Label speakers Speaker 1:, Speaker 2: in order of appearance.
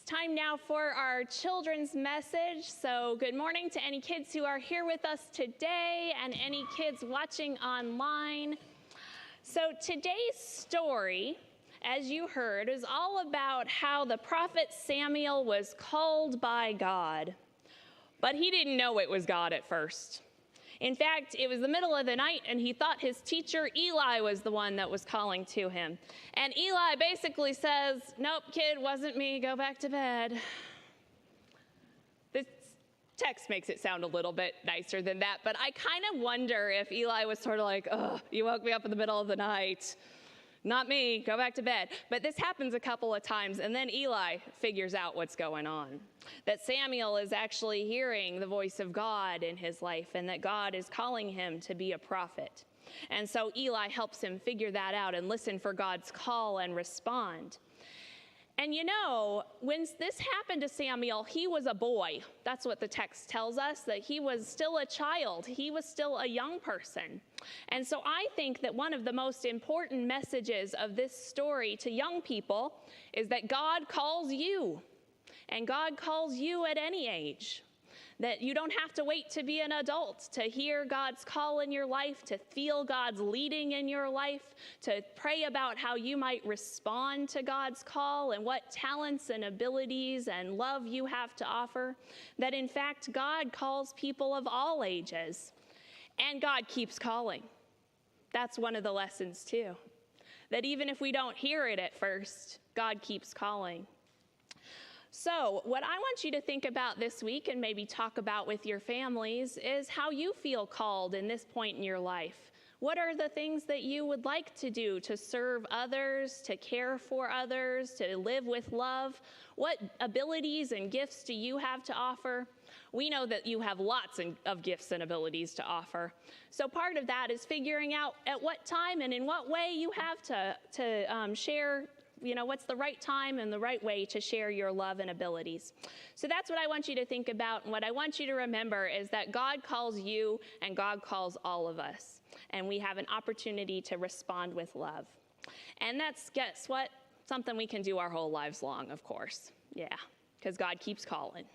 Speaker 1: time now for our children's message. So good morning to any kids who are here with us today and any kids watching online. So today's story, as you heard, is all about how the prophet Samuel was called by God, but he didn't know it was God at first. In fact, it was the middle of the night, and he thought his teacher Eli was the one that was calling to him. And Eli basically says, "Nope, kid, wasn't me. Go back to bed." This text makes it sound a little bit nicer than that, but I kind of wonder if Eli was sort of like, "Oh, you woke me up in the middle of the night. Not me, go back to bed." But this happens a couple of times, and then Eli figures out what's going on. That Samuel is actually hearing the voice of God in his life, and that God is calling him to be a prophet. And so Eli helps him figure that out and listen for God's call and respond. And you know, when this happened to Samuel, he was a boy. That's what the text tells us, that he was still a child. He was still a young person. And so I think that one of the most important messages of this story to young people is that God calls you. And God calls you at any age. That you don't have to wait to be an adult to hear God's call in your life, to feel God's leading in your life, to pray about how you might respond to God's call and what talents and abilities and love you have to offer. That in fact, God calls people of all ages, and God keeps calling. That's one of the lessons too. That even if we don't hear it at first, God keeps calling. So what I want you to think about this week and maybe talk about with your families is how you feel called in this point in your life. What are the things that you would like to do to serve others, to care for others, to live with love? What abilities and gifts do you have to offer? We know that you have lots of gifts and abilities to offer. So part of that is figuring out at what time and in what way you have to share. You know, what's the right time and the right way to share your love and abilities. So that's what I want you to think about. And what I want you to remember is that God calls you and God calls all of us. And we have an opportunity to respond with love. And that's, guess what? Something we can do our whole lives long, of course. Yeah, because God keeps calling.